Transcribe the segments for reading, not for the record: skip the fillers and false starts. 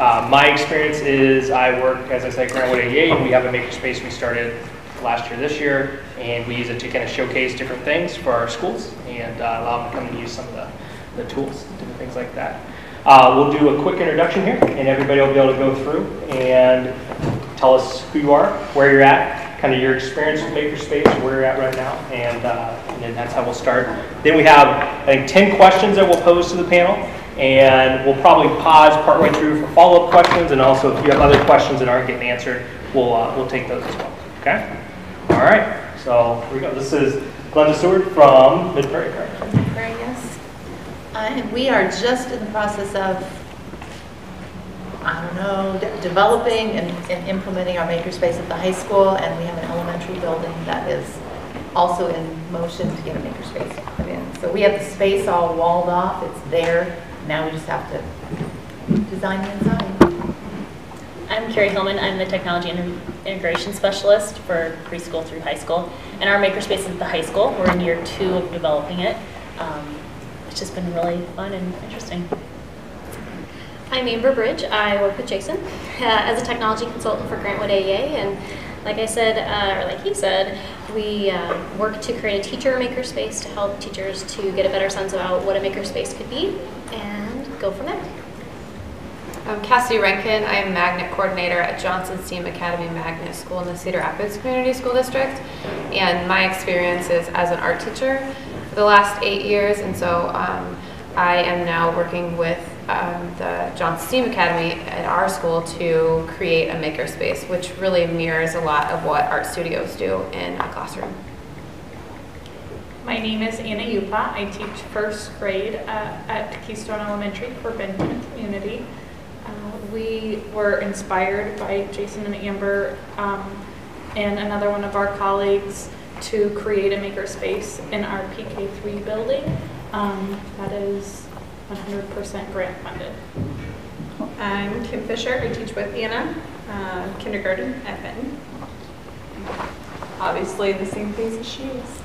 My experience is I work, as I said, at Grantwood AEA, and we have a makerspace we started last year, this year, and we use it to kind of showcase different things for our schools and allow them to come and use some of the tools, different things like that. We'll do a quick introduction here, and everybody will be able to go through and tell us who you are, where you're at, kind of your experience with Makerspace, where you're at right now, and then that's how we'll start. Then we have, I think, 10 questions that we'll pose to the panel, and we'll probably pause partway through for follow-up questions, and also if you have other questions that aren't getting answered, we'll take those as well, okay? All right, so here we go. This is Glenda Seward from Mid-Prairie, correct? Mid-Prairie, yes. We are just in the process of, I don't know, developing and implementing our makerspace at the high school, and we have an elementary building that is also in motion to get a makerspace put in. So we have the space all walled off, it's there, now we just have to design the inside. I'm Carrie Hillman. I'm the Technology Integration Specialist for preschool through high school. And our makerspace is at the high school. We're in year 2 of developing it. It's just been really fun and interesting. I'm Amber Bridge. I work with Jason as a technology consultant for Grantwood AEA. And like I said, or like he said, we work to create a teacher makerspace to help teachers to get a better sense about what a makerspace could be and go from there. I'm Cassie Rankin. I am Magnet Coordinator at Johnson STEAM Academy Magnet School in the Cedar Rapids Community School District. And my experience is as an art teacher for the last 8 years. And so I am now working with the Johnson STEAM Academy at our school to create a makerspace, which really mirrors a lot of what art studios do in a classroom. My name is Anna Yupa. I teach first grade at Keystone Elementary for Benjamin Community. We were inspired by Jason and Amber and another one of our colleagues to create a makerspace in our PK3 building that is 100% grant funded. I'm Kim Fisher. I teach with Anna, kindergarten at Benton. Obviously the same things as she is.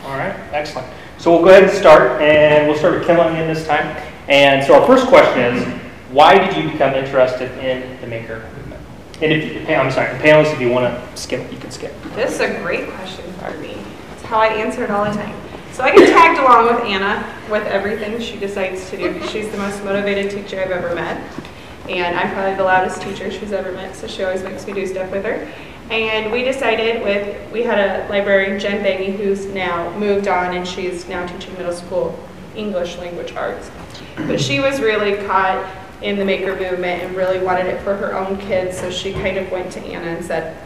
All right, excellent. So we'll go ahead and start, and we'll start with Kim again this time. And so our first question is, why did you become interested in the maker movement? And I'm sorry, panelists, if you want to skip, you can skip. This is a great question for me. It's how I answer it all the time. So I get tagged along with Anna with everything she decides to do. She's the most motivated teacher I've ever met. And I'm probably the loudest teacher she's ever met, so she always makes me do stuff with her. And we decided we had a librarian, Jen Bangy, who's now moved on, and she's now teaching middle school English language arts. But she was really caught in the maker movement and really wanted it for her own kids, so she kind of went to Anna and said,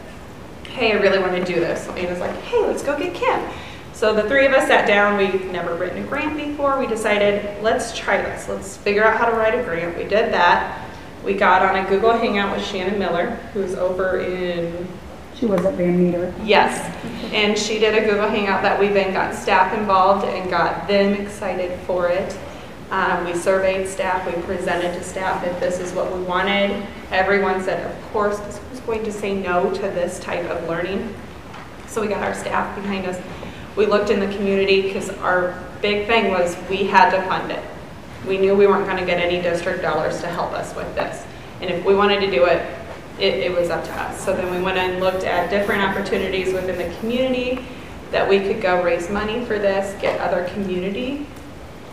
hey, I really want to do this. So Anna's like, hey, let's go get Kim. So the three of us sat down. We'd never written a grant before. We decided, let's try this. Let's figure out how to write a grant. We did that. We got on a Google Hangout with Shannon Miller, who's over in... She was at Van Meter. Yes, and she did a Google Hangout that we then got staff involved and got them excited for it. We surveyed staff, we presented to staff if this is what we wanted. Everyone said, of course, this was going to say no to this type of learning. So we got our staff behind us. We looked in the community because our big thing was we had to fund it. We knew we weren't going to get any district dollars to help us with this. And if we wanted to do it, it was up to us. So then we went and looked at different opportunities within the community that we could go raise money for this, get other community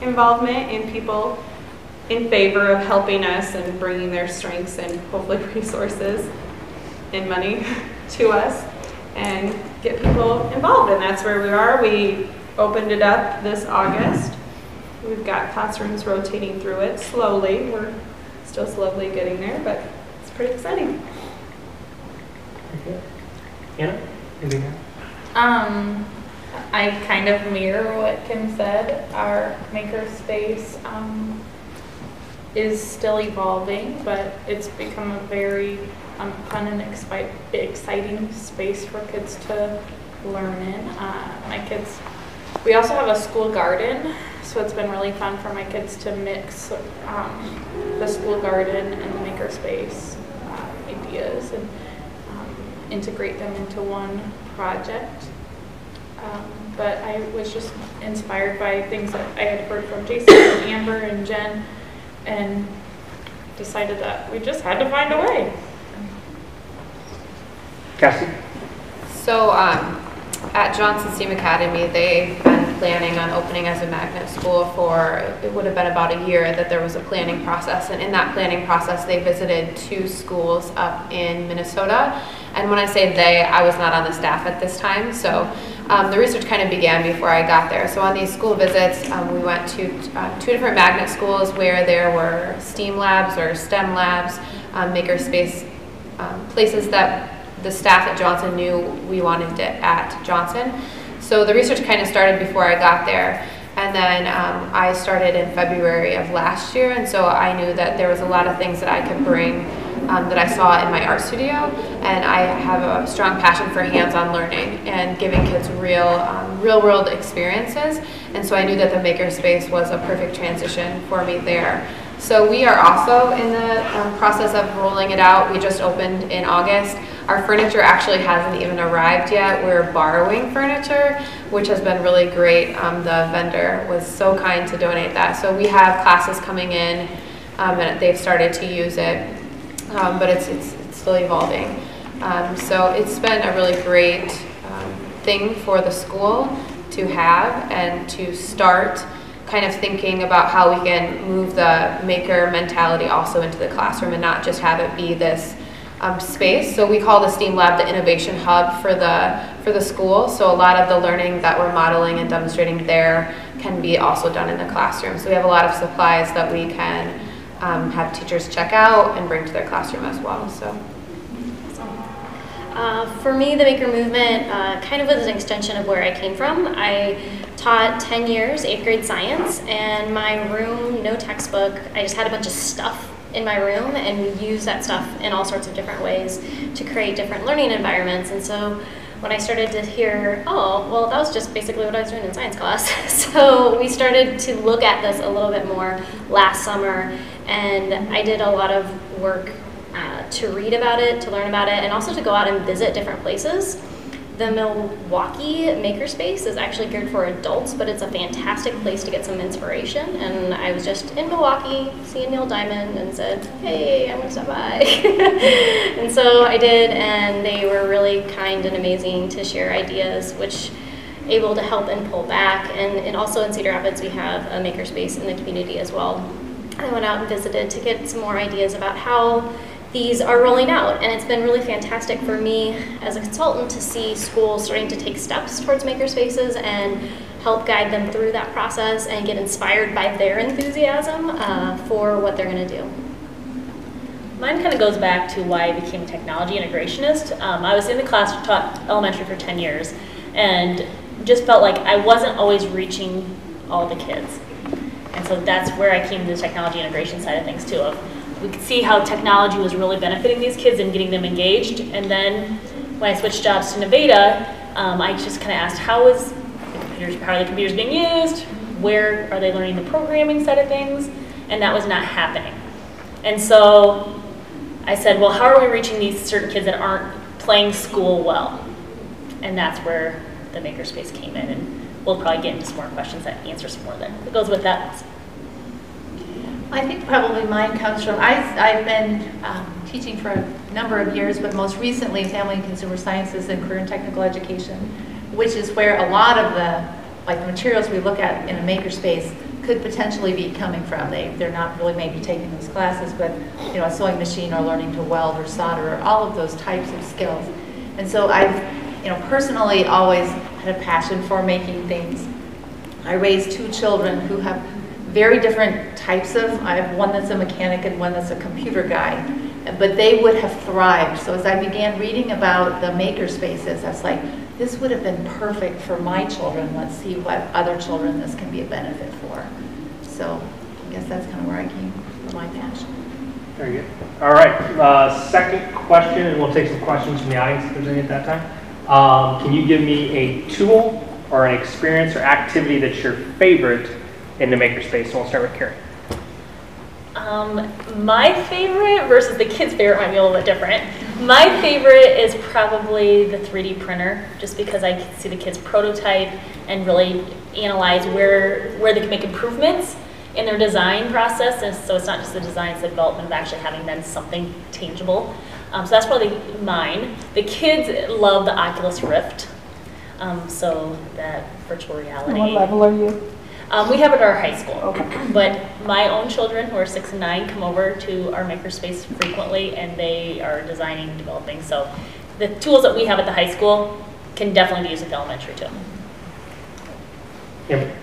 involvement and people in favor of helping us and bringing their strengths and hopefully resources and money to us and get people involved. And that's where we are. We opened it up this August. We've got classrooms rotating through it slowly. We're still slowly getting there, but it's pretty exciting. Okay. Anna, anything else? I kind of mirror what Kim said. Our makerspace is still evolving, but it's become a very fun and exciting space for kids to learn in. My kids, we also have a school garden, so it's been really fun for my kids to mix the school garden and the makerspace ideas and integrate them into one project. But I was just inspired by things that I had heard from Jason and Amber and Jen, and decided that we just had to find a way. Cassie? So at Johnson STEAM Academy, they've been planning on opening as a magnet school for, it would have been about a year that there was a planning process. And in that planning process, they visited 2 schools up in Minnesota. And when I say they, I was not on the staff at this time. So the research kind of began before I got there. So on these school visits, we went to 2 different magnet schools where there were STEAM labs or STEM labs, makerspace places that the staff at Johnson knew we wanted it at Johnson. So the research kind of started before I got there. And then I started in February of last year, and so I knew that there was a lot of things that I could bring that I saw in my art studio, and I have a strong passion for hands-on learning and giving kids real-world experiences, and so I knew that the Makerspace was a perfect transition for me there. So we are also in the process of rolling it out. We just opened in August. Our furniture actually hasn't even arrived yet. We're borrowing furniture, which has been really great. The vendor was so kind to donate that. So we have classes coming in, and they've started to use it, but it's still evolving. So it's been a really great thing for the school to have and to start kind of thinking about how we can move the maker mentality also into the classroom and not just have it be this space. So we call the STEAM Lab the innovation hub for the school. So a lot of the learning that we're modeling and demonstrating there can be also done in the classroom. So we have a lot of supplies that we can have teachers check out and bring to their classroom as well. So. For me, the maker movement kind of was an extension of where I came from. I taught 10 years, 8th grade science, and my room, no textbook. I just had a bunch of stuff in my room, and we used that stuff in all sorts of different ways to create different learning environments. And so when I started to hear, oh, well, that was just basically what I was doing in science class. So we started to look at this a little bit more last summer, and I did a lot of work to read about it, to learn about it, and also to go out and visit different places. The Milwaukee Makerspace is actually geared for adults, but it's a fantastic place to get some inspiration. And I was just in Milwaukee, seeing Neil Diamond, and said, hey, I'm gonna stop by. And so I did, and they were really kind and amazing to share ideas, which able to help and pull back. And also in Cedar Rapids, we have a makerspace in the community as well. I went out and visited to get some more ideas about how these are rolling out, and it's been really fantastic for me as a consultant to see schools starting to take steps towards makerspaces and help guide them through that process and get inspired by their enthusiasm for what they're going to do. Mine kind of goes back to why I became a technology integrationist. I was in the class, taught elementary for 10 years, and just felt like I wasn't always reaching all the kids. And so that's where I came to the technology integration side of things too. We could see how technology was really benefiting these kids and getting them engaged. And then when I switched jobs to Nevada, I just kind of asked, how are the computers being used? Where are they learning the programming side of things? And that was not happening. And so I said, well, how are we reaching these certain kids that aren't playing school well? And that's where the Makerspace came in. And we'll probably get into some more questions that answer some more there. It goes with that. I think probably mine comes from, I've been teaching for a number of years, but most recently Family and Consumer Sciences and Career and Technical Education, which is where a lot of the materials we look at in a makerspace could potentially be coming from. They're not really maybe taking those classes, but a sewing machine or learning to weld or solder or all of those types of skills. And so I've personally always had a passion for making things. I raised 2 children who have very different types of, I have one that's a mechanic and one that's a computer guy, but they would have thrived. So as I began reading about the makerspaces, I was like, this would have been perfect for my children. Let's see what other children this can be a benefit for. So I guess that's kind of where I came from my passion. Very good. All right, second question, and we'll take some questions from the audience if there's any at that time. Can you give me a tool or an experience or activity that's your favorite in the Makerspace? So we'll start with Carrie. My favorite versus the kids' favorite might be a little bit different. My favorite is probably the 3D printer, just because I can see the kids prototype and really analyze where they can make improvements. in their design process, and so it's not just the design, it's the development of actually having then something tangible. So that's probably mine. The kids love the Oculus Rift, so that virtual reality. And what level are you? We have it at our high school, Okay. but my own children who are 6 and 9 come over to our Makerspace frequently, and they are designing, developing. So the tools that we have at the high school can definitely be used at the elementary too. Yep.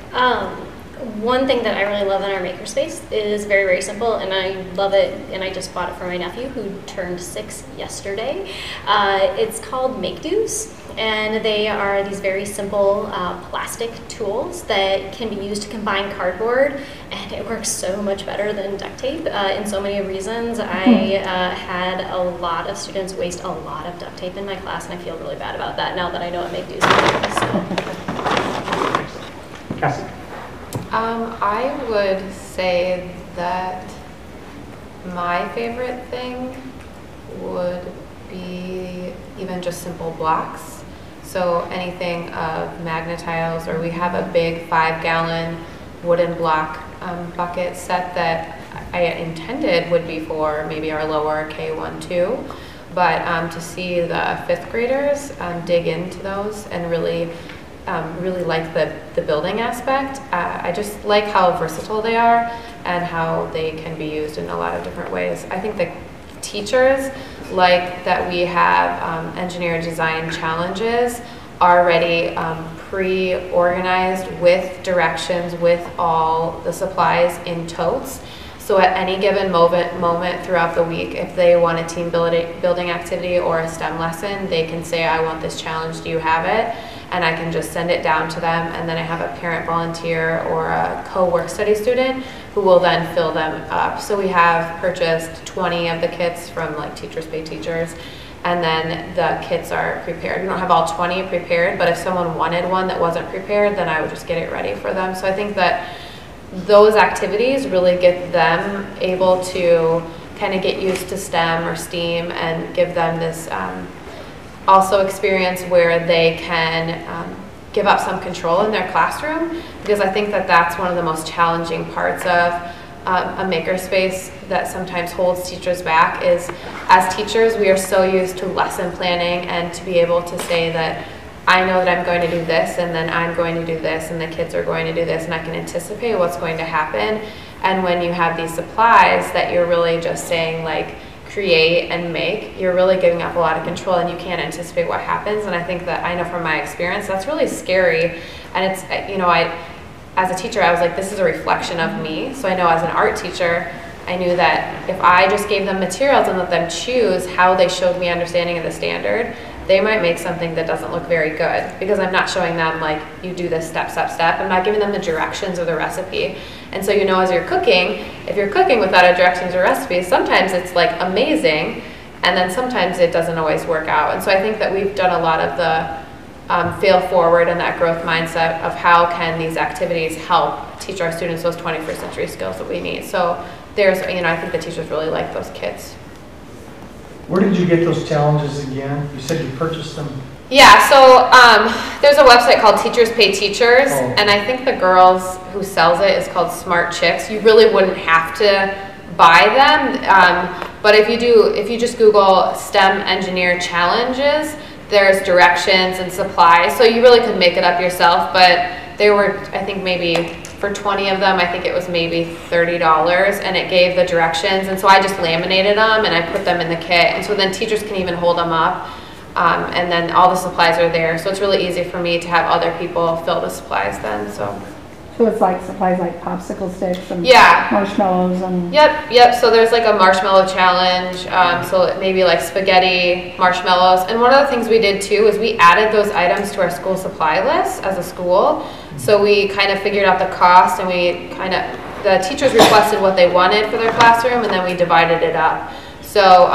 One thing that I really love in our Makerspace is very, very simple, and I love it, and I just bought it for my nephew who turned 6 yesterday. It's called Make Do's, and they are these very simple plastic tools that can be used to combine cardboard, and it works so much better than duct tape in so many reasons. I had a lot of students waste a lot of duct tape in my class, and I feel really bad about that now that I know what Make Do's is. Cassie? I would say that my favorite thing would be even just simple blocks. So anything of magnetiles, or we have a big 5-gallon wooden block bucket set that I intended would be for maybe our lower K1, 2. But to see the 5th graders dig into those and really like the building aspect. I just like how versatile they are and how they can be used in a lot of different ways. I think the teachers like that we have engineer design challenges already pre-organized with directions, with all the supplies in totes. So at any given moment throughout the week, if they want a team building activity or a STEM lesson, they can say, I want this challenge, do you have it? And I can just send it down to them, and then I have a parent volunteer or a co-work study student who will then fill them up. So we have purchased 20 of the kits from like Teachers Pay Teachers, and then the kits are prepared. We don't have all 20 prepared, but if someone wanted one that wasn't prepared, then I would just get it ready for them. So I think that those activities really get them able to kind of get used to STEM or STEAM and give them this also experience where they can give up some control in their classroom, because I think that that's one of the most challenging parts of a makerspace that sometimes holds teachers back is, as teachers, we are so used to lesson planning and to be able to say that I know that I'm going to do this, and then I'm going to do this, and the kids are going to do this, and I can anticipate what's going to happen. And when you have these supplies that you're really just saying like create and make, you're really giving up a lot of control, and you can't anticipate what happens. And I think that, I know from my experience, that's really scary. And it's, you know, as a teacher, I was like, this is a reflection of me. So I know as an art teacher, I knew that if I just gave them materials and let them choose how they showed me understanding of the standard, they might make something that doesn't look very good, because I'm not showing them like, you do this step, step, step. I'm not giving them the directions or the recipe. And so, you know, as you're cooking, if you're cooking without a directions or recipe, sometimes it's like amazing, and then sometimes it doesn't always work out. And so I think that we've done a lot of the fail forward and that growth mindset of how can these activities help teach our students those 21st century skills that we need. So there's, you know, I think the teachers really like those kits. Where did you get those challenges again? You said you purchased them. Yeah, so there's a website called Teachers Pay Teachers, Oh. and I think the girls who sells it is called Smart Chicks. You really wouldn't have to buy them, but if you just Google STEM Engineer Challenges, there's directions and supplies, so you really could make it up yourself. But there were, I think maybe for 20 of them, I think it was maybe $30, and it gave the directions, and so I just laminated them and I put them in the kit, and so then teachers can even hold them up. And then all the supplies are there, so it's really easy for me to have other people fill the supplies then. So it's like supplies like popsicle sticks and yeah, marshmallows and... Yep. So there's like a marshmallow challenge, so maybe like spaghetti, marshmallows. And one of the things we did too is we added those items to our school supply list as a school. So we kind of figured out the cost, and the teachers requested what they wanted for their classroom, and then we divided it up. So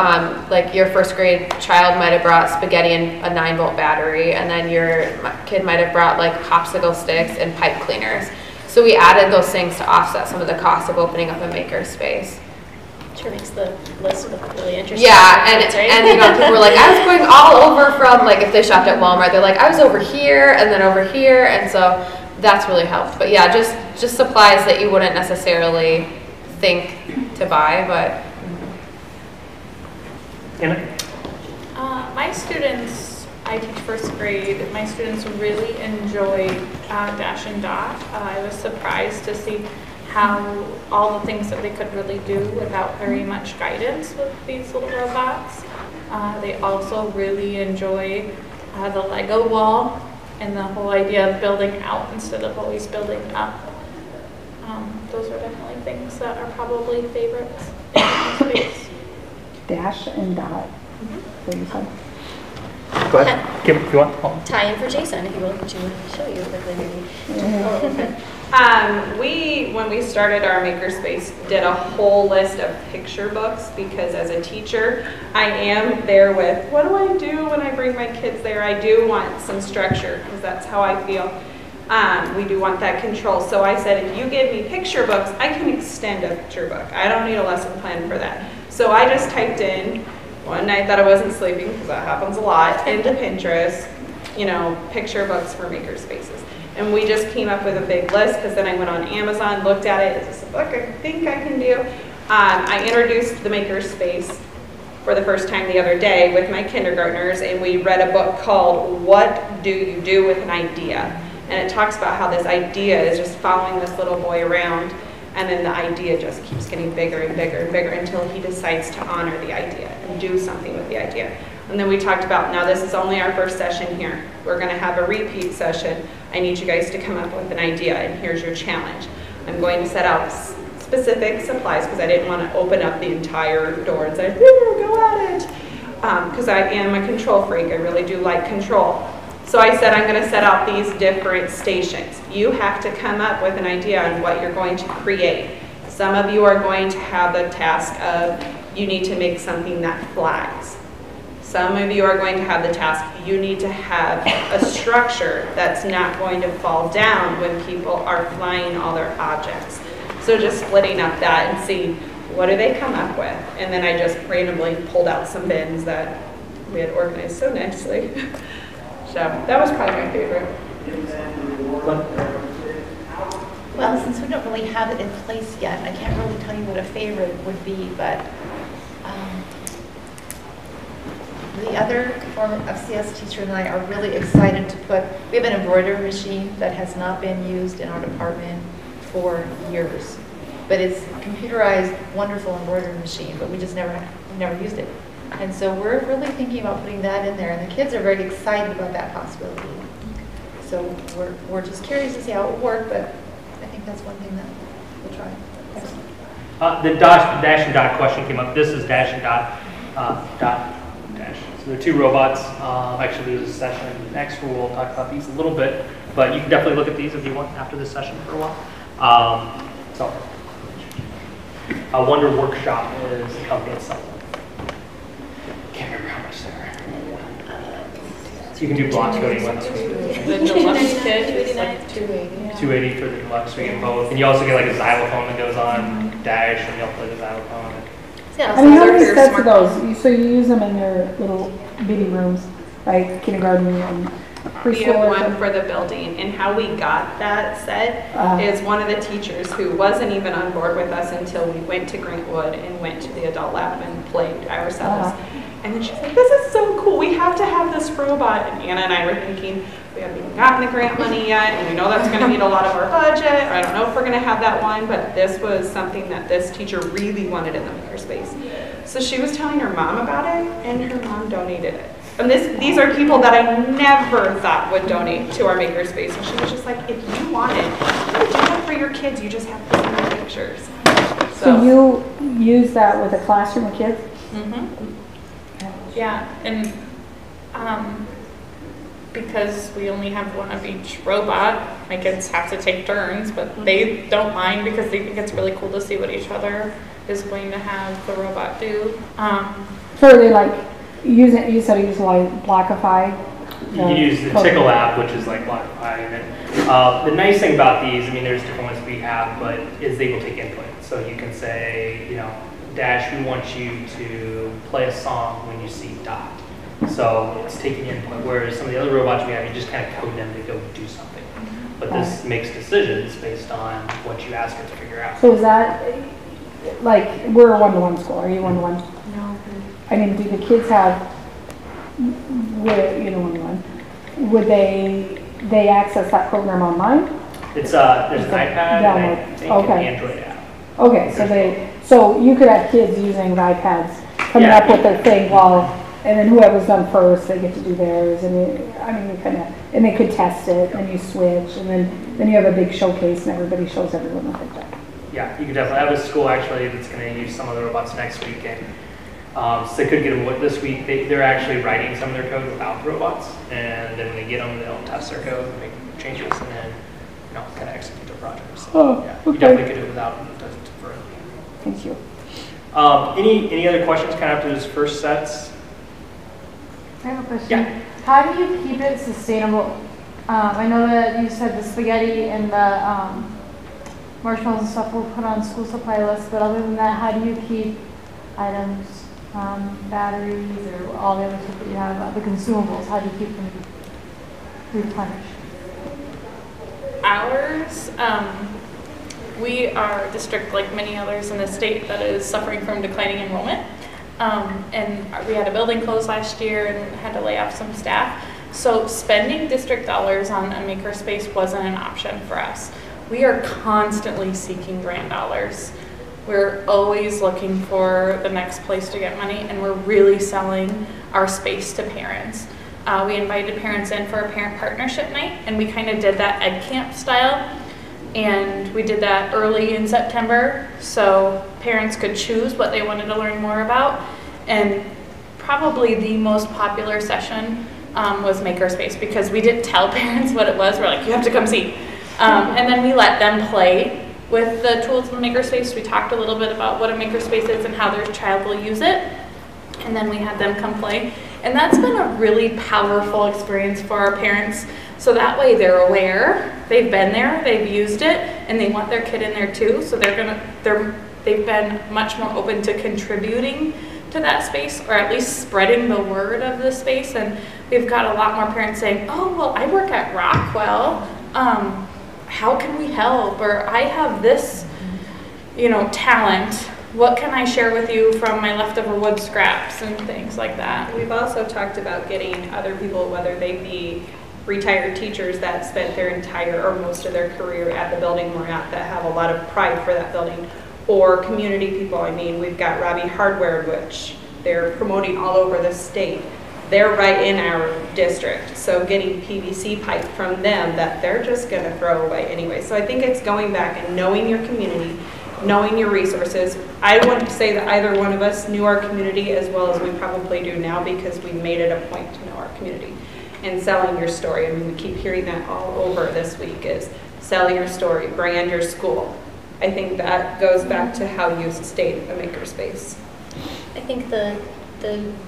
like your first grade child might have brought spaghetti and a 9-volt battery, and then your kid might have brought like popsicle sticks and pipe cleaners. So we added those things to offset some of the cost of opening up a makerspace. Sure makes the list look really interesting. Yeah, and right? you know, people were like, I was going all over from, like if they shopped at Walmart, they're like, I was over here and then over here, and so that's really helped. But yeah, just supplies that you wouldn't necessarily think to buy, but. My students, I teach first grade, my students really enjoy Dash and Dot. I was surprised to see how all the things that they could really do without very much guidance with these little robots. They also really enjoy the Lego wall and the whole idea of building out instead of always building up. Those are definitely things that are probably favorites in my space. Dash and Dot. What you said. Go ahead, Kim, if you want. Tie in for Jason, if you will, to show you quickly maybe. When we started our Makerspace, did a whole list of picture books because as a teacher, I am there with, what do I do when I bring my kids there? I do want some structure because that's how I feel. We do want that control. So I said, if you give me picture books, I can extend a picture book. I don't need a lesson plan for that. So I just typed in, one night that I wasn't sleeping, because that happens a lot, into Pinterest, picture books for Makerspaces. And we just came up with a big list, because then I went on Amazon, looked at it, is this a book I think I can do? I introduced the Makerspace for the first time the other day with my kindergartners, and we read a book called What Do You Do with an Idea? And it talks about how this idea is just following this little boy around, and then the idea just keeps getting bigger and bigger and bigger until he decides to honor the idea and do something with the idea. And then we talked about, now this is only our first session here. We're going to have a repeat session. I need you guys to come up with an idea, and here's your challenge. I'm going to set out specific supplies because I didn't want to open up the entire door and say, go at it. Because I am a control freak. I really do like control. So I said, I'm going to set out these different stations. You have to come up with an idea on what you're going to create. Some of you are going to have the task of, you need to make something that flies. Some of you are going to have the task, you need to have a structure that's not going to fall down when people are flying all their objects. So just splitting up that and seeing, what do they come up with? And then I just randomly pulled out some bins that we had organized so nicely. So that was probably my favorite. Well, since we don't really have it in place yet, I can't really tell you what a favorite would be, but the other form of CS teacher and I are really excited to put, we have an embroidery machine that has not been used in our department for years. But it's a computerized, wonderful embroidery machine, but we just never used it. And so we're really thinking about putting that in there, and the kids are very excited about that possibility. So we're just curious to see how it will work, but I think that's one thing that we'll try. Excellent. The Dash and Dot question came up. This is Dash and Dot. Dash. So there are two robots. Actually, there's a session next where we'll talk about these a little bit, but you can definitely look at these if you want after this session for a while. Wonder Workshop is the company itself. Can't remember how much there are. So you can do block coding with The deluxe kit is like $280. $280 for the deluxe, so you get both. And you also get like a xylophone that goes on Dash, and you'll play the xylophone. Yeah, I mean, how many sets of those? So you use them in your little bitty rooms, like kindergarten and We have preschool? one for the building, and how we got that set is one of the teachers who wasn't even on board with us until we went to Grantwood and went to the adult lab and played ourselves. And then she's like, this is so cool, we have to have this robot. And Anna and I were thinking, we haven't even gotten the grant money yet, and we know that's gonna need a lot of our budget. I don't know if we're gonna have that one, but this was something that this teacher really wanted in the Makerspace. So she was telling her mom about it, and her mom donated it. And these are people that I never thought would donate to our Makerspace. And she was just like, if you want it, you can do that for your kids, you just have to send me pictures. So you use that with a classroom of kids? Mm-hmm. Yeah, and because we only have one of each robot, my kids have to take turns, but they don't mind because they think it's really cool to see what each other is going to have the robot do. So are they like, you said you use like Blockify? You can use the Tickle app, which is like Blockify. And the nice thing about these, I mean, there's different ones we have, but is they will take input. So you can say, Dash, we want you to play a song when you see Dot. So it's taking input, whereas some of the other robots we have, you just kind of code them to go do something. But this makes decisions based on what you ask it to figure out. So is that, like, we're a one-to-one school, are you one-to-one? No. I mean, do the kids have, one-to-one, would they access that program online? It's there's an iPad and I think an Okay. Android app. Okay, so you could have kids using iPads, coming Yeah. up with their thing and then whoever's done first, they get to do theirs, and and they could test it, and you switch, and then you have a big showcase, and everybody shows everyone what they've done. Yeah, you could definitely. I have a school actually that's going to use some of the robots next week, and so they could get them this week. They're actually writing some of their code without the robots, and then when they get them, they'll test their code and make changes, and then kind of execute their project. So, yeah, you definitely could do it without them. Thank you. Any other questions kind of after those first sets? I have a question. Yeah. How do you keep it sustainable? I know that you said the spaghetti and the marshmallows and stuff will put on school supply lists, but other than that, how do you keep items, batteries, or all the other stuff that you have, the consumables, how do you keep them replenished? Ours, we are a district like many others in the state that is suffering from declining enrollment. And we had a building close last year and had to lay off some staff. So spending district dollars on a makerspace wasn't an option for us. We are constantly seeking grant dollars. We're always looking for the next place to get money, and we're really selling our space to parents. We invited parents in for a parent partnership night, and we kind of did that Ed Camp style. And we did that early in September, so parents could choose what they wanted to learn more about. And probably the most popular session was Makerspace, because we didn't tell parents what it was. We're like, you have to come see. And then we let them play with the tools in the Makerspace. We talked a little bit about what a Makerspace is and how their child will use it. And then we had them come play. And that's been a really powerful experience for our parents. So that way they're aware, they've been there, they've used it, and they want their kid in there too. So they've been much more open to contributing to that space, or at least spreading the word of the space. And we've got a lot more parents saying, oh, well, I work at Rockwell. How can we help? Or I have this, talent. What can I share with you from my leftover wood scraps and things like that? We've also talked about getting other people, whether they be retired teachers that spent their entire or most of their career at the building we're at, that have a lot of pride for that building, or community people. I mean, we've got Robbie Hardware, which they're promoting all over the state. They're right in our district, so getting PVC pipe from them that they're just going to throw away anyway. So I think it's going back and knowing your community, knowing your resources. I wouldn't say that either one of us knew our community as well as we probably do now, because we made it a point to know our community. And selling your story. I mean, we keep hearing that all over this week, is sell your story, brand your school. I think that goes back to how you sustain a makerspace. I think the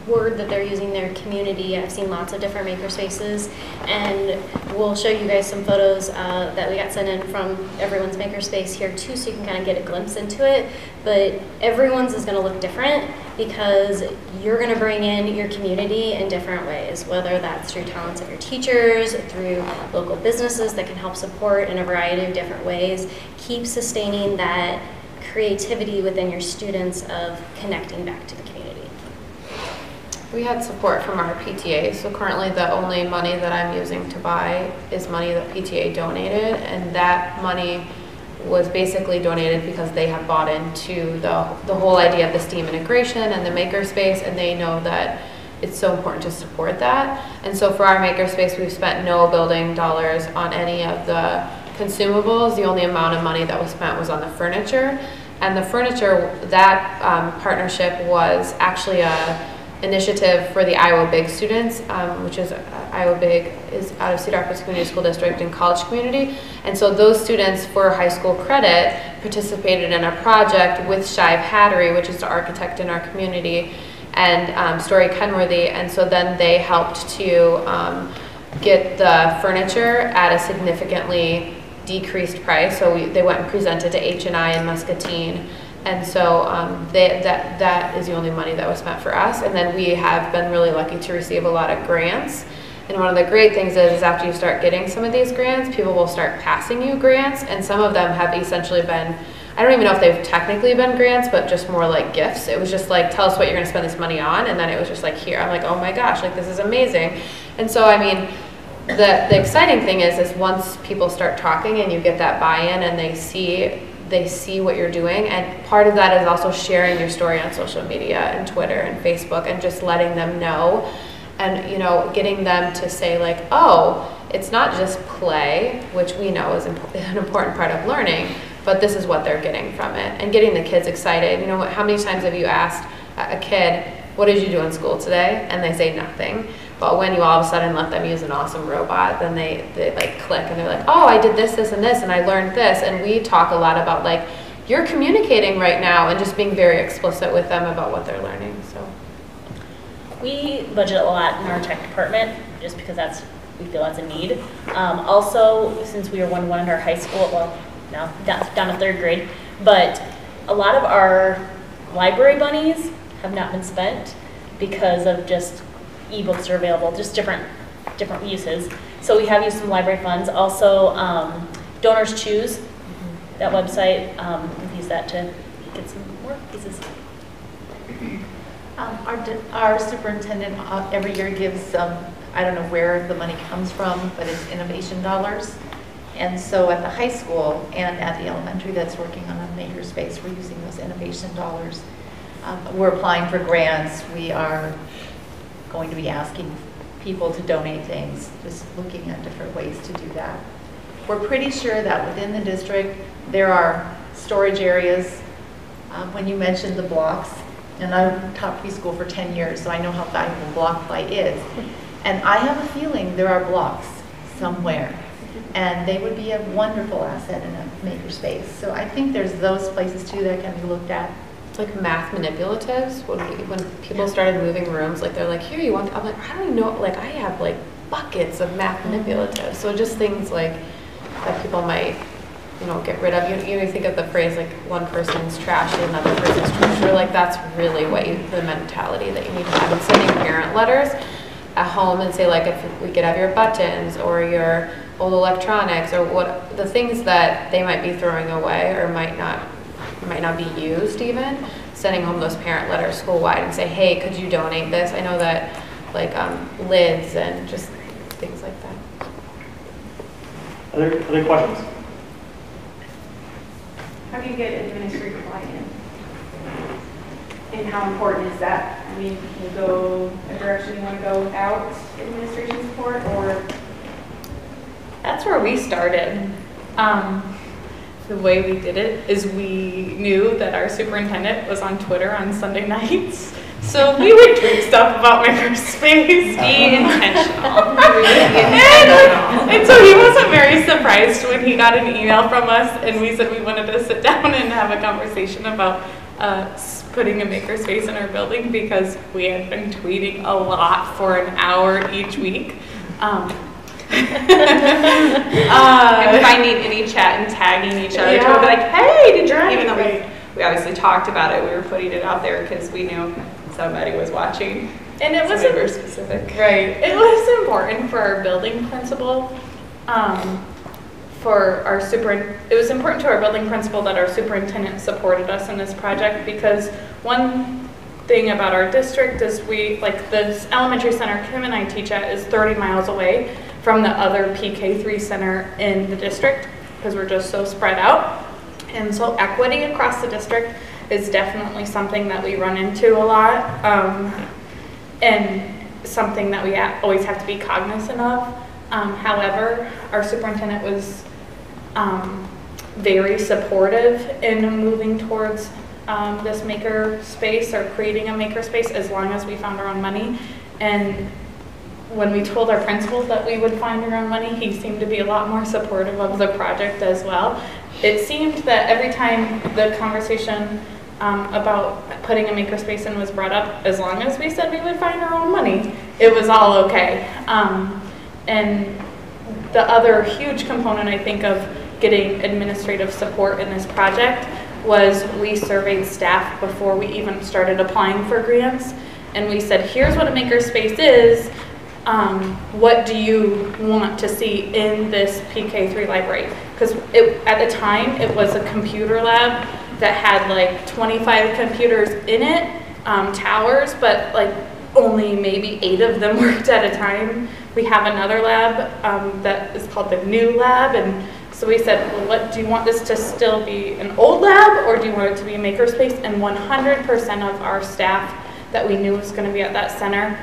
word that they're using, their community, I've seen lots of different makerspaces, and we'll show you guys some photos that we got sent in from everyone's makerspace here too, so you can kind of get a glimpse into it. But everyone's is going to look different, because you're going to bring in your community in different ways, whether that's through talents of your teachers, through local businesses that can help support in a variety of different ways. Keep sustaining that creativity within your students of connecting back to the community. We had support from our PTA, so currently the only money that I'm using to buy is money that PTA donated, and that money was basically donated because they have bought into the whole idea of the STEAM integration and the makerspace, and they know that it's so important to support that. And so for our makerspace, we've spent no building dollars on any of the consumables. The only amount of money that was spent was on the furniture. And the furniture, that partnership was actually a initiative for the Iowa Big students, which is Iowa Big is out of Cedar Rapids Community School District and college community. And so those students for high school credit participated in a project with Shive Hattery, which is the architect in our community, and Story Kenworthy. And so then they helped to get the furniture at a significantly decreased price. So they went and presented to H&I and Muscatine. And so that is the only money that was spent for us. And then we have been really lucky to receive a lot of grants. And one of the great things is after you start getting some of these grants, people will start passing you grants, and some of them have essentially been, I don't even know if they've technically been grants, but just more like gifts. It was just like, tell us what you're gonna spend this money on, and then it was just like, here. I'm like, oh my gosh, like this is amazing. And so, I mean, the exciting thing is once people start talking and you get that buy-in and they see what you're doing, and part of that is also sharing your story on social media and Twitter and Facebook and just letting them know, and getting them to say like, oh, it's not just play, which we know is an important part of learning, but this is what they're getting from it, and getting the kids excited. How many times have you asked a kid, what did you do in school today? And they say nothing. But when you all of a sudden let them use an awesome robot, then they like click and they're like, oh, I did this, this, and this, and I learned this. And we talk a lot about like, you're communicating right now, and just being very explicit with them about what they're learning. So we budget a lot in our tech department just because we feel that's a need. Also, since we are 1-1 in our high school, well, now down to 3rd grade, but a lot of our library monies have not been spent because of just ebooks are available, just different uses. So we have used some library funds. Also, Donors Choose, that website, we've used that to get some more pieces. Our superintendent every year gives, I don't know where the money comes from, but it's innovation dollars. And so at the high school and at the elementary that's working on a makerspace, we're using those innovation dollars. We're applying for grants. We are going to be asking people to donate things, just looking at different ways to do that. We're pretty sure that within the district there are storage areas. When you mentioned the blocks, and I've taught preschool for 10 years, so I know how valuable block play is. And I have a feeling there are blocks somewhere, and they would be a wonderful asset in a makerspace. So I think there's those places too that can be looked at. Like math manipulatives, when people started moving rooms, like they're like, here, you want, I'm like, I don't know, like I have like buckets of math manipulatives. So just things like that people might, get rid of. You think of the phrase like one person's trash and another person's treasure. Like that's really the mentality that you need to have. And sending parent letters at home and say like, if we could have your buttons or your old electronics or what the things that they might be throwing away or might not be used even, sending home those parent letters school-wide and say, hey, could you donate this? I know that like lids and just things like that. Other questions? How do you get administrative buy-in? And how important is that? I mean, can you go a direction you want to go without administration support, or? That's where we started. The way we did it is we knew that our superintendent was on Twitter on Sunday nights. So we would tweet stuff about Makerspace. Be intentional. And so he wasn't very surprised when he got an email from us and we said we wanted to sit down and have a conversation about putting a makerspace in our building, because we had been tweeting a lot for an hour each week. And finding any chat and tagging each other to be like, hey, did you, even though we obviously talked about it, we were putting it out there because we knew somebody was watching. And it was very specific. Right. It was important for our building principal, it was important to our building principal that our superintendent supported us in this project, because one thing about our district is this elementary center Kim and I teach at is 30 miles away from the other PK3 center in the district, because we're just so spread out. And so equity across the district is definitely something that we run into a lot, and something that we always have to be cognizant of. However, our superintendent was very supportive in moving towards this maker space, or creating a maker space, as long as we found our own money. And when we told our principal that we would find our own money, he seemed to be a lot more supportive of the project as well. It seemed that every time the conversation about putting a makerspace in was brought up, as long as we said we would find our own money, it was all okay. And the other huge component, I think, of getting administrative support in this project was we surveyed staff before we even started applying for grants. And we said, here's what a makerspace is. what do you want to see in this PK3 library? Because at the time, it was a computer lab that had like 25 computers in it, towers, but like only maybe 8 of them worked at a time. We have another lab that is called the new lab, and so we said, well, what do you want this to still be an old lab, or do you want it to be a makerspace? And 100% of our staff that we knew was going to be at that center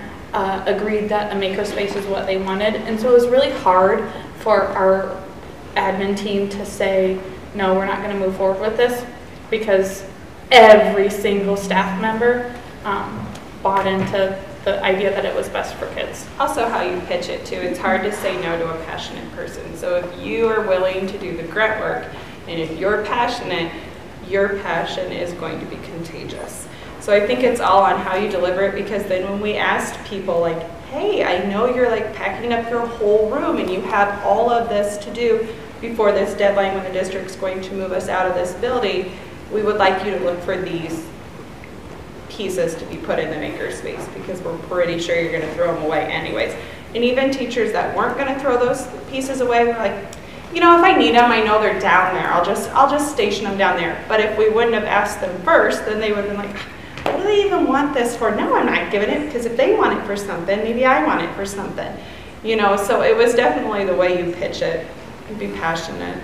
agreed that a makerspace is what they wanted. And so it was really hard for our admin team to say, no, we're not going to move forward with this, because every single staff member bought into the idea that it was best for kids. Also how you pitch it too. It's hard to say no to a passionate person. So if you are willing to do the grunt work, and if you're passionate, your passion is going to be contagious. So I think it's all on how you deliver it, because then when we asked people like, hey, I know you're like packing up your whole room and you have all of this to do before this deadline when the district's going to move us out of this building, we would like you to look for these pieces to be put in the makerspace, because we're pretty sure you're going to throw them away anyways. And even teachers that weren't going to throw those pieces away were like, you know, if I need them, I know they're down there. I'll just station them down there. But if we wouldn't have asked them first, then they would have been like, what do they even want this for? No, I'm not giving it, because if they want it for something, maybe I want it for something. You know, so it was definitely the way you pitch it and be passionate.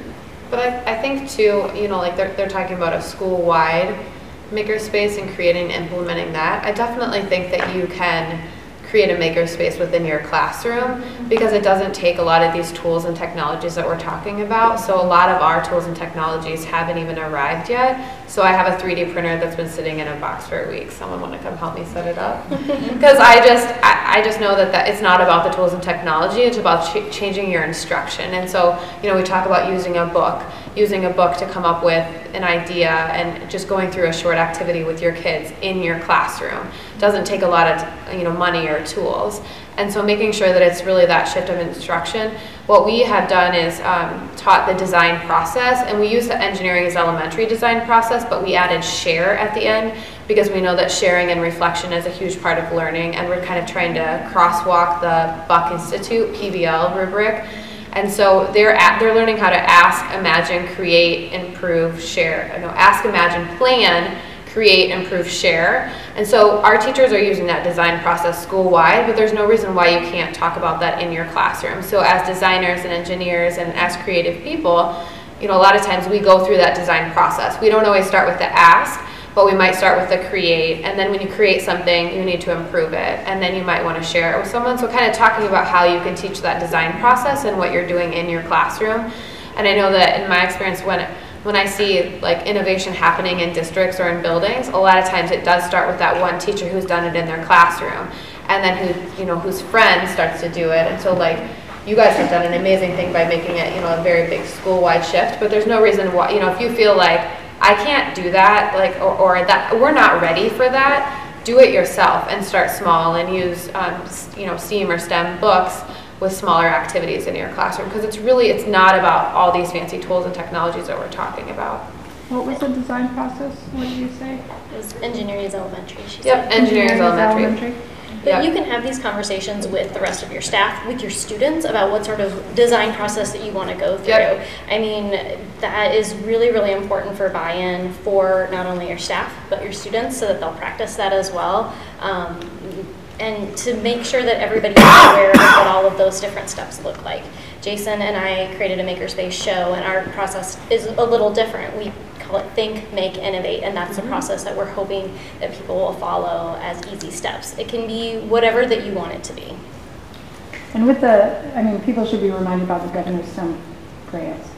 But I think too, you know, like they're talking about a school-wide makerspace and creating and implementing that. I definitely think that you can create a makerspace within your classroom, because it doesn't take a lot of these tools and technologies that we're talking about. So a lot of our tools and technologies haven't even arrived yet. So I have a 3D printer that's been sitting in a box for a week. Someone want to come help me set it up? Because I just know that it's not about the tools and technology, it's about changing your instruction. And so, you know, we talk about using a book to come up with an idea and just going through a short activity with your kids in your classroom. It doesn't take a lot of, you know, money or tools. And so making sure that it's really that shift of instruction. What we have done is taught the design process, and we use the engineering as elementary design process, but we added share at the end, because we know that sharing and reflection is a huge part of learning, and we're kind of trying to crosswalk the Buck Institute PBL rubric. And so they're learning how to ask, imagine, create, improve, share. No, ask, imagine, plan, create, improve, share. And so our teachers are using that design process school-wide, but there's no reason why you can't talk about that in your classroom. So as designers and engineers and as creative people, you know, a lot of times we go through that design process. We don't always start with the ask, but we might start with the create, and then when you create something, you need to improve it, and then you might want to share it with someone. So kind of talking about how you can teach that design process and what you're doing in your classroom. And I know that in my experience, when I see like innovation happening in districts or in buildings, a lot of times it does start with that one teacher who's done it in their classroom, and then whose friend starts to do it. And so like, you guys have done an amazing thing by making it, you know, a very big school-wide shift, but there's no reason why, you know, if you feel like, I can't do that, like, or that we're not ready for that, do it yourself and start small and use, you know, STEAM or STEM books with smaller activities in your classroom, because it's not about all these fancy tools and technologies that we're talking about. What was the design process? What did you say? It was engineering is elementary, she Yep, said. engineering is elementary. But Yep. you can have these conversations with the rest of your staff, with your students, about what sort of design process that you want to go through. Yep. I mean, that is really, really important for buy-in for not only your staff, but your students, so that they'll practice that as well. And to make sure that everybody is aware of what all of those different steps look like. Jason and I created a Makerspace show, and our process is a little different. We call it Think, Make, Innovate, and that's the process that we're hoping that people will follow as easy steps. It can be whatever that you want it to be. And with people should be reminded about the governor's STEM grants.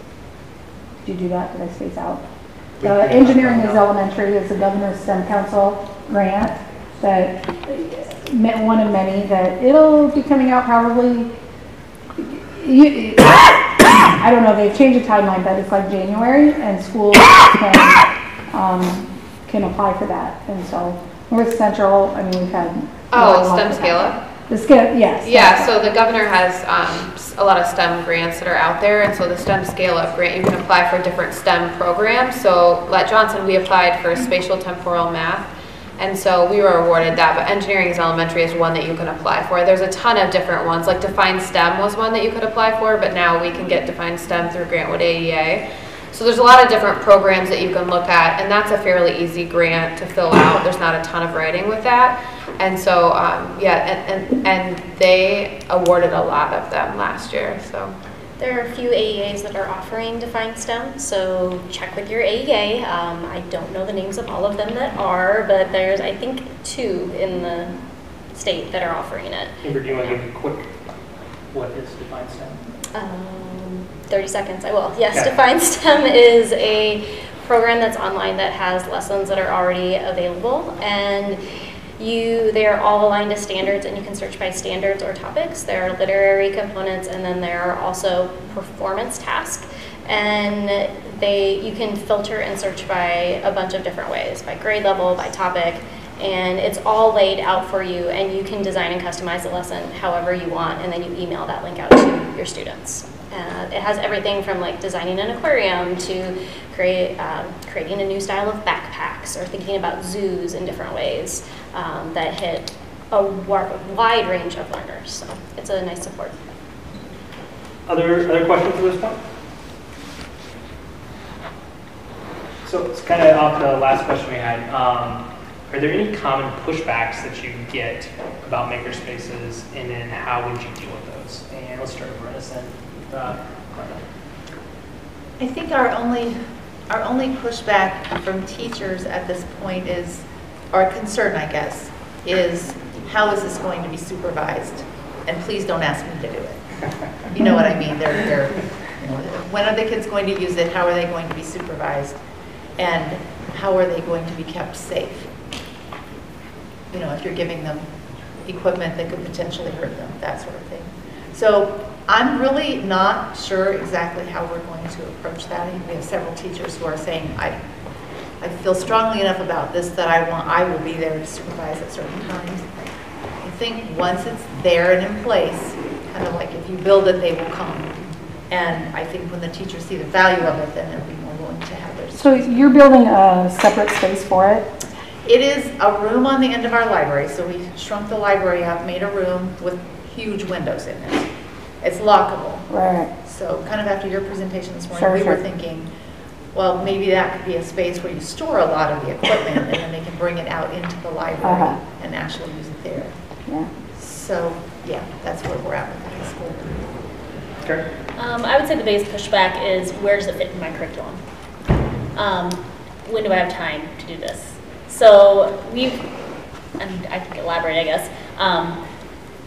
Did you do that? Did I space out? Engineering is elementary is the governor's STEM council grant that one of many that it'll be coming out probably. I don't know, they've changed the timeline, but it's like January, and schools can apply for that. And so North Central, I mean, we've had STEM Scale Up? The scale, yes. Yeah, so the governor has a lot of STEM grants that are out there, and so the STEM Scale Up grant, you can apply for different STEM programs. So at Johnson, we applied for spatial temporal math, And so we were awarded that, but engineering is elementary is one that you can apply for. There's a ton of different ones, like Define STEM was one that you could apply for, but now we can get Define STEM through Grantwood AEA. So there's a lot of different programs that you can look at, and that's a fairly easy grant to fill out. There's not a ton of writing with that. And so, and they awarded a lot of them last year, so. There are a few AEAs that are offering Define STEM, so check with your AEA. I don't know the names of all of them that are, but there's, I think, 2 in the state that are offering it. Amber, do you want to give a quick, what is Define STEM? 30 seconds, I will. Yes, Okay. Define STEM is a program that's online that has lessons that are already available, and they are all aligned to standards, and you can search by standards or topics. There are literary components, and then there are also performance tasks. And you can filter and search by a bunch of different ways, by grade level, by topic, and it's all laid out for you, and you can design and customize the lesson however you want, and then you email that link out to your students. It has everything from like designing an aquarium to creating a new style of backpacks, or thinking about zoos in different ways that hit a wide range of learners. So it's a nice support. Other questions at this point? So it's kind of off the last question we had. Are there any common pushbacks that you get about makerspaces, and then how would you deal with those? And let's start with Renison. I think our only pushback from teachers at this point is, or concern, I guess, is how is this going to be supervised? And please don't ask me to do it. You know what I mean? They're when are the kids going to use it? How are they going to be supervised? And how are they going to be kept safe? You know, if you're giving them equipment that could potentially hurt them, that sort of thing. So I'm really not sure exactly how we're going to approach that. We have several teachers who are saying, I feel strongly enough about this that I will be there to supervise at certain times. I think once it's there and in place, kind of like if you build it, they will come. And I think when the teachers see the value of it, then they'll be more willing to have their So you're building a separate space for it? It is a room on the end of our library. So we shrunk the library up, made a room with huge windows in it. It's lockable. Right. So kind of after your presentation this morning, we were thinking, well, maybe that could be a space where you store a lot of the equipment, and then they can bring it out into the library and actually use it there. Yeah. So yeah, that's where we're at with the high school. Okay. I would say the biggest pushback is, where does it fit in my curriculum? When do I have time to do this? So and I can elaborate, I guess.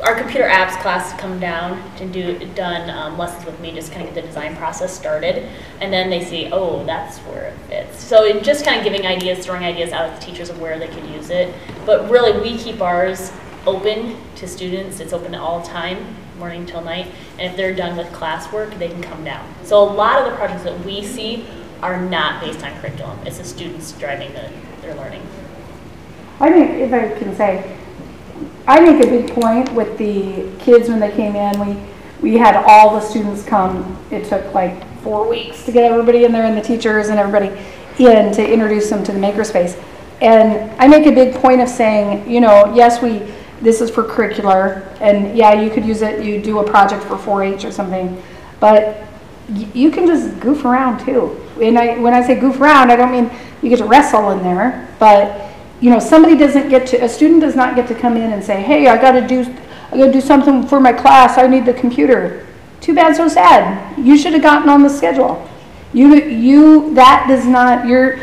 Our computer apps class come down and done lessons with me, just kind of get the design process started, and then they see, oh, that's where it fits. So it just kind of giving ideas, throwing ideas out at the teachers of where they could use it. But really, we keep ours open to students. It's open all time, morning till night, and if they're done with classwork, they can come down. So a lot of the projects that we see are not based on curriculum. It's the students driving their learning. I think, if I can say, I make a big point with the kids when they came in. We had all the students come. It took like 4 weeks to get everybody in there, and the teachers and everybody in, to introduce them to the Makerspace. And I make a big point of saying, you know, yes, this is for curricular, and yeah, you could use it, you do a project for 4-H or something, but you can just goof around too. And when I say goof around, I don't mean you get to wrestle in there, but you know, a student does not get to come in and say, hey, I gotta do something for my class, I need the computer. Too bad, so sad. You should have gotten on the schedule. That does not, your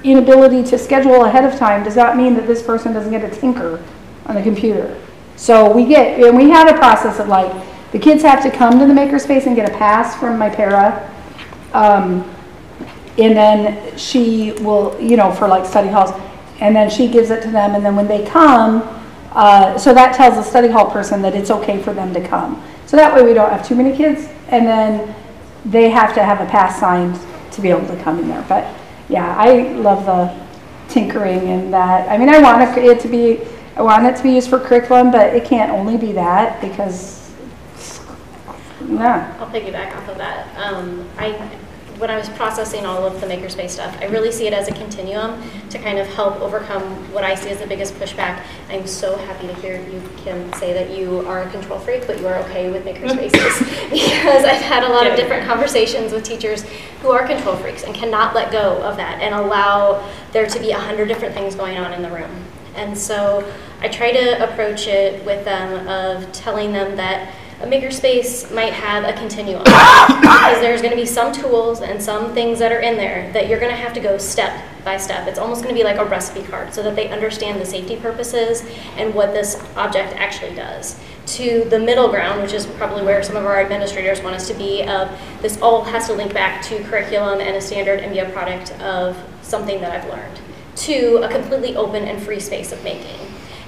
inability to schedule ahead of time does not mean that this person doesn't get a tinker on the computer. So we have a process of like, the kids have to come to the Makerspace and get a pass from my para. And then she will, you know, for like study halls, and then she gives it to them, and then when they come, so that tells the study hall person that it's okay for them to come. So that way we don't have too many kids, and then they have to have a pass signed to be able to come in there. But yeah, I love the tinkering and that. I mean, I want it to be used for curriculum, but it can't only be that, because, yeah. I'll piggyback off of that. when I was processing all of the Makerspace stuff, I really see it as a continuum to kind of help overcome what I see as the biggest pushback. I'm so happy to hear you, Kim, say that you are a control freak, but you are okay with Makerspaces, because I've had a lot of different conversations with teachers who are control freaks and cannot let go of that and allow there to be 100 different things going on in the room. And so I try to approach it with them of telling them that a makerspace might have a continuum, because there's going to be some tools and some things that are in there that you're going to have to go step by step. It's almost going to be like a recipe card, so that they understand the safety purposes and what this object actually does. To the middle ground, which is probably where some of our administrators want us to be, of this all has to link back to curriculum and a standard and be a product of something that I've learned, to a completely open and free space of making.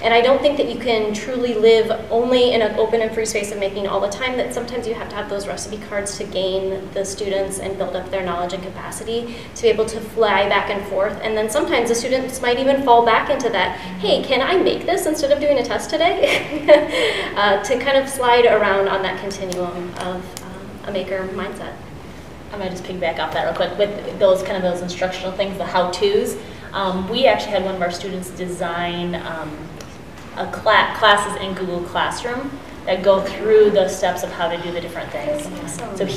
And I don't think that you can truly live only in an open and free space of making all the time, that sometimes you have to have those recipe cards to gain the students and build up their knowledge and capacity to be able to fly back and forth. And then sometimes the students might even fall back into that, hey, can I make this instead of doing a test today? To kind of slide around on that continuum of a maker mindset. I'm gonna just piggyback off that real quick with those kind of those instructional things, the how-tos. We actually had one of our students design classes in Google Classroom that go through the steps of how to do the different things. So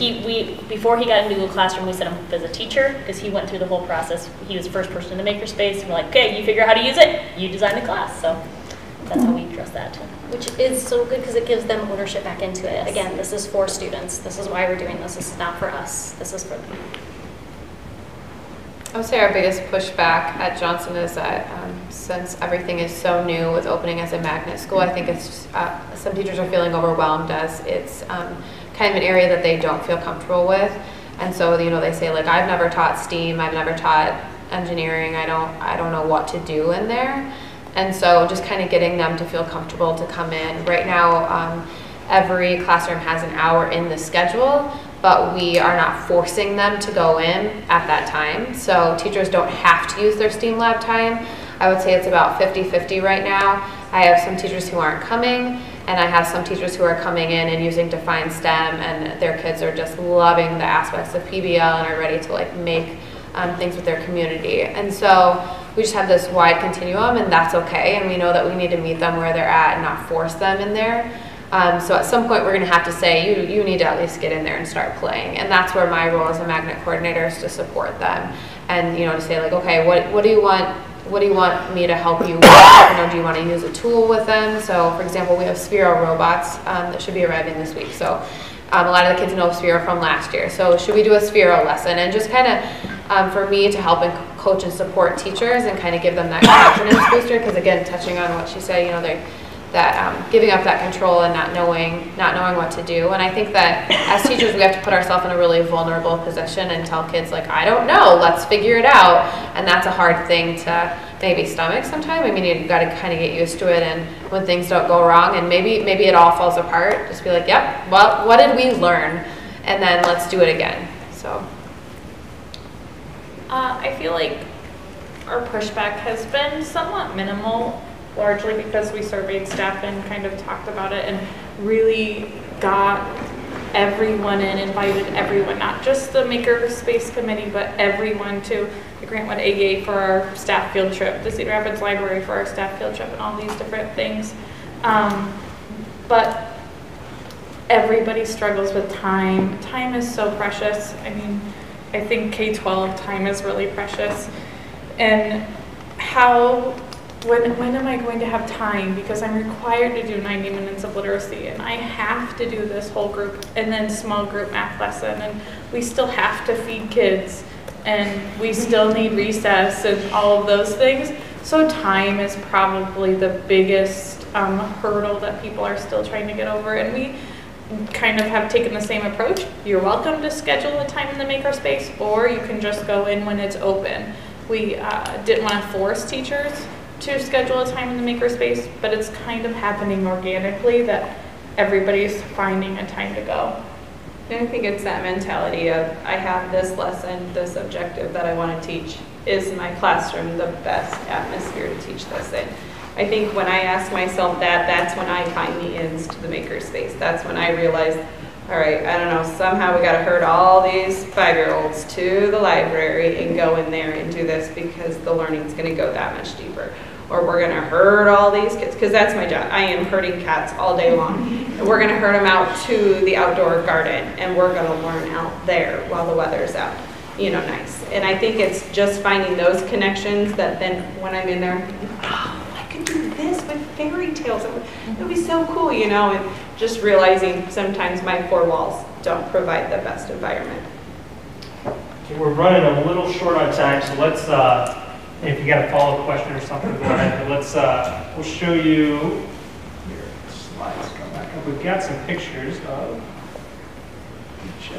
before he got into Google Classroom, we set him up as a teacher, because he went through the whole process. He was the first person in the Makerspace. We're like, okay, you figure out how to use it, you design the class. So that's how we address that. Which is so good, because it gives them ownership back into it. Again, this is for students. This is why we're doing this. This is not for us. This is for them. I would say our biggest pushback at Johnson is that since everything is so new with opening as a magnet school, I think it's just, some teachers are feeling overwhelmed, as it's kind of an area that they don't feel comfortable with. And so, you know, they say, like, I've never taught STEAM, I've never taught engineering, I don't know what to do in there. And so just kind of getting them to feel comfortable to come in. Right now, every classroom has an hour in the schedule, but we are not forcing them to go in at that time. So teachers don't have to use their STEAM lab time. I would say it's about 50-50 right now. I have some teachers who aren't coming, and I have some teachers who are coming in and using Define STEM, and their kids are just loving the aspects of PBL and are ready to like make things with their community. And so we just have this wide continuum, and that's okay. And we know that we need to meet them where they're at and not force them in there. So at some point we're going to have to say, you need to at least get in there and start playing. And that's where my role as a magnet coordinator is, to support them. And, you know, to say like, okay, what do you want me to help you with? You know, do you want to use a tool with them? So for example, we have Sphero robots that should be arriving this week. So a lot of the kids know Sphero from last year. So should we do a Sphero lesson? And just kind of for me to help and coach and support teachers and kind of give them that confidence booster. Because again, touching on what she said, you know, that giving up that control and not knowing what to do. And I think that as teachers, we have to put ourselves in a really vulnerable position and tell kids like, I don't know, let's figure it out. And that's a hard thing to maybe stomach sometimes. I mean, you've got to kind of get used to it, and when things don't go wrong and maybe it all falls apart, just be like, yep, well, what did we learn? And then let's do it again. So I feel like our pushback has been somewhat minimal, largely because we surveyed staff and kind of talked about it and really got everyone in, invited everyone, not just the Makerspace committee, but everyone to the Grantwood AEA for our staff field trip, the Cedar Rapids Library for our staff field trip, and all these different things. But everybody struggles with time. Time is so precious. I mean, I think K-12 time is really precious. And when am I going to have time? Because I'm required to do 90 minutes of literacy, and I have to do this whole group and then small group math lesson, and we still have to feed kids, and we still need recess and all of those things. So time is probably the biggest hurdle that people are still trying to get over, and we kind of have taken the same approach. You're welcome to schedule a time in the Makerspace, or you can just go in when it's open. We didn't want to force teachers to schedule a time in the Makerspace, but it's kind of happening organically that everybody's finding a time to go. And I think it's that mentality of, I have this lesson, this objective that I want to teach. Is my classroom the best atmosphere to teach this in? I think when I ask myself that, that's when I find the ins to the Makerspace. That's when I realize, all right, I don't know, somehow we gotta herd all these 5-year-olds to the library and go in there and do this because the learning's gonna go that much deeper. Or we're gonna herd all these kids, because that's my job. I am herding cats all day long. And we're gonna herd them out to the outdoor garden and we're gonna learn out there while the weather's out, you know, nice. And I think it's just finding those connections that then when I'm in there, oh, I could do this with fairy tales. It would be so cool, you know, and just realizing sometimes my 4 walls don't provide the best environment. Okay, we're running a little short on time, so let's, if you got a follow-up question or something, go ahead. But let's, we'll show you, here, the slides come back up. We've got some pictures of each,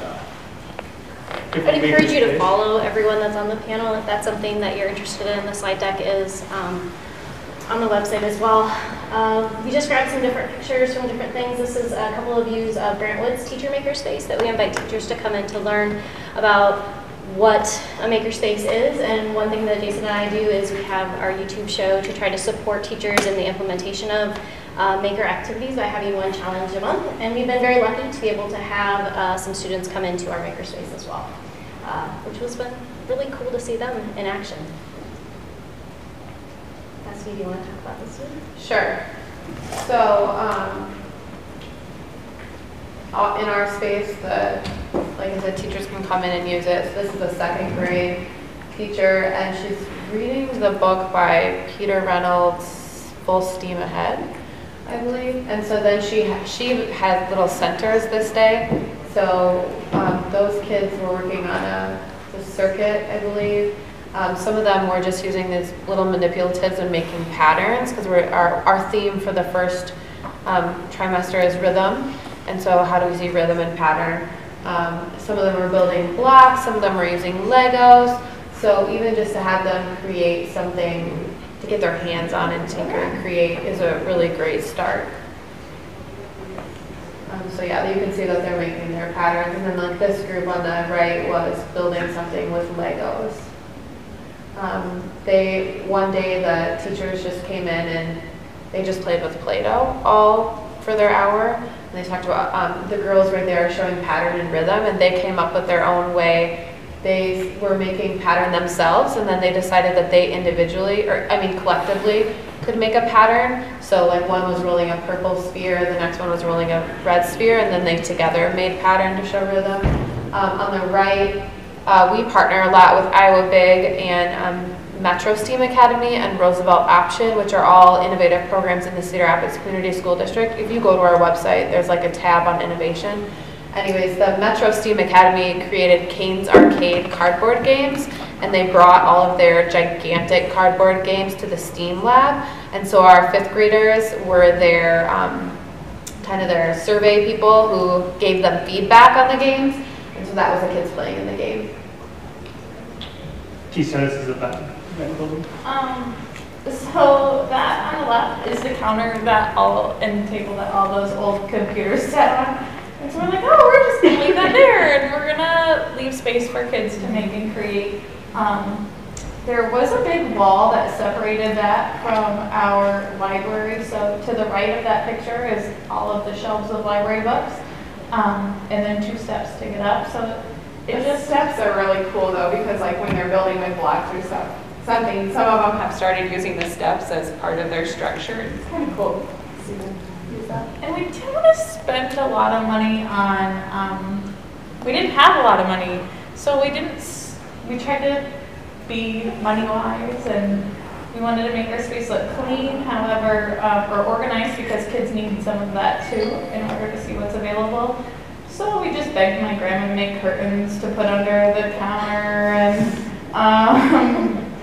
I'd encourage you to follow everyone that's on the panel if that's something that you're interested in. The slide deck is on the website as well. We just grabbed some different pictures from different things. This is a couple of views of Grant Wood's Teacher Makerspace that we invite teachers to come in to learn about what a makerspace is. And one thing that Jason and I do is we have our YouTube show to try to support teachers in the implementation of maker activities by having one challenge a month. And we've been very lucky to be able to have some students come into our makerspace as well, which has been really cool to see them in action. Cassie, do you want to talk about this one? Sure. So in our space, like I said, teachers can come in and use it. So this is a 2nd grade teacher, and she's reading the book by Peter Reynolds, Full Steam Ahead, I believe. And so then she has little centers this day. So those kids were working on the circuit, I believe. Some of them were just using these little manipulatives and making patterns, because our theme for the first trimester is rhythm. And so how do we see rhythm and pattern? Some of them were building blocks, some of them were using Legos. So even just to have them create something to get their hands on and tinker and create is a really great start. So yeah, you can see that they're making their patterns. And then like this group on the right was building something with Legos. One day the teachers just came in and they just played with Play-Doh all for their hour. And they talked about, the girls right there showing pattern and rhythm, and they came up with their own way. They were making pattern themselves, and then they decided that they individually, collectively could make a pattern. So like one was rolling a purple sphere, the next one was rolling a red sphere, and then they together made pattern to show rhythm. On the right, we partner a lot with Iowa Big and Metro STEAM Academy and Roosevelt Option, which are all innovative programs in the Cedar Rapids Community School District. If you go to our website, there's like a tab on innovation. Anyways, the Metro STEAM Academy created Kane's Arcade cardboard games, and they brought all of their gigantic cardboard games to the STEAM lab. And so our 5th graders were their kind of their survey people who gave them feedback on the games. And so that was the kids playing in the game. So this is about building. So that on the left is the counter and table that all those old computers sat on. And so we're like, oh, we're just gonna leave that there, and we're gonna leave space for kids to make and create. There was a big wall that separated that from our library. So to the right of that picture is all of the shelves of library books, and then 2 steps to get up. So The steps are really cool though, because like when they're building with blocks or some of them have started using the steps as part of their structure. It's kind of cool to see them use that. And we didn't want to spend a lot of money on, we didn't have a lot of money, so we tried to be money-wise, and we wanted to make our space look clean, however, or organized, because kids need some of that too in order to see what's available. So we just begged my grandma to make curtains to put under the counter, and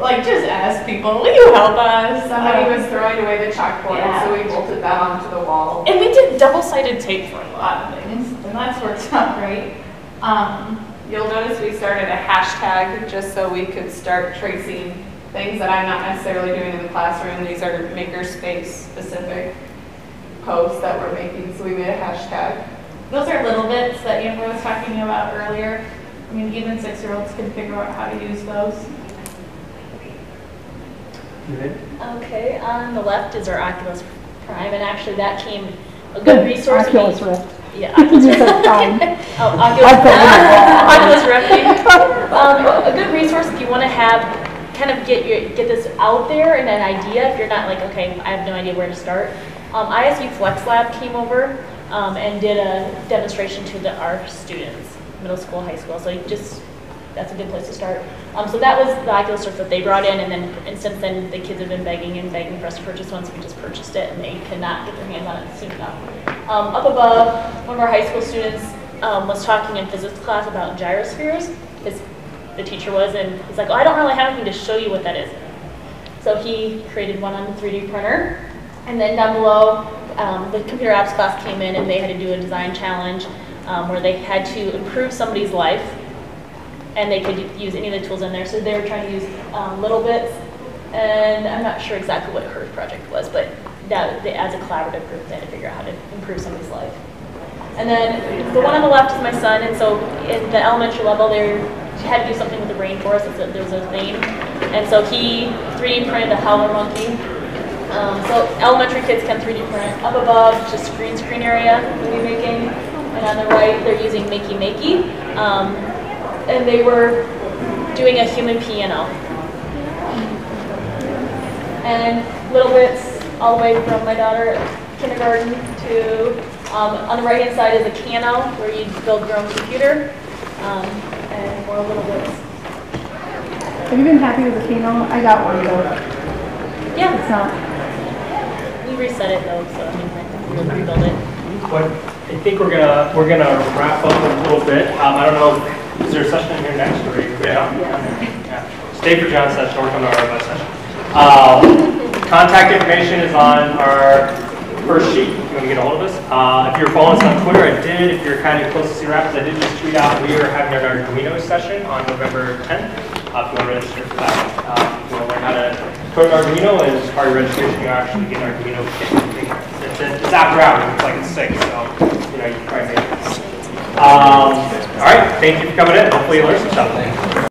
like just ask people, will you help us? Somebody was throwing away the chalkboard, so we bolted that onto the wall. And we did double-sided tape for a lot of things, and that's worked out great. You'll notice we started a hashtag just so we could start tracing things that I'm not necessarily doing in the classroom. These are Makerspace specific posts that we're making, so we made a hashtag. Those are little bits that Amber was talking about earlier. I mean, even 6-year-olds can figure out how to use those. Okay, on the left is our Oculus Prime, and actually that came a good resource. Oculus Rift. Yeah, Oculus Rift. Oh, I've got Oculus Rift. A good resource if you want to have, kind of get this out there and an idea if you're not like, okay, I have no idea where to start. ISU Flex Lab came over and did a demonstration to our students, middle school, high school. So that's a good place to start. So that was the Oculus Rift that they brought in, and since then the kids have been begging for us to purchase one, so we just purchased it, and they cannot get their hands on it soon enough. Up above, one of our high school students was talking in physics class about gyrospheres. The teacher was, and he's like, oh, I don't really have anything to show you what that is. So he created one on the 3D printer, and then down below, the computer apps class came in, and they had to do a design challenge where they had to improve somebody's life, and they could use any of the tools in there. So they were trying to use little bits, and I'm not sure exactly what her project was, but as a collaborative group, they had to figure out how to improve somebody's life. And then the one on the left is my son, and so in the elementary level, they had to do something with the rainforest. There's a theme, and so he 3D printed the howler monkey. So elementary kids can 3D print. Up above, just green screen area we'll be making, and on the right, they're using Makey Makey. And they were doing a human piano. And little bits all the way from my daughter kindergarten to, on the right hand side is a Cano where you build your own computer, and more little bits. Have you been happy with the Kano? I got one though. Yeah. It's not. We reset it though, so I mean, we'll rebuild it. What I think we're gonna wrap up a little bit. I don't know, is there a session in here next, or yeah. Stay for John's session, or come to our web session. Contact information is on our first sheet if you want to get a hold of us. If you're following us on Twitter, I did. If you're kind of close to Cedar Rapids, I did just tweet out we are having our Arduino session on November 10th. If you want to register for that, if you want to learn how to code an Arduino, and as part of registration, you actually get an Arduino kit. It's after hours. It's like at 6, so you know you can try and make it. All right, thank you for coming in. Hopefully you learned some stuff.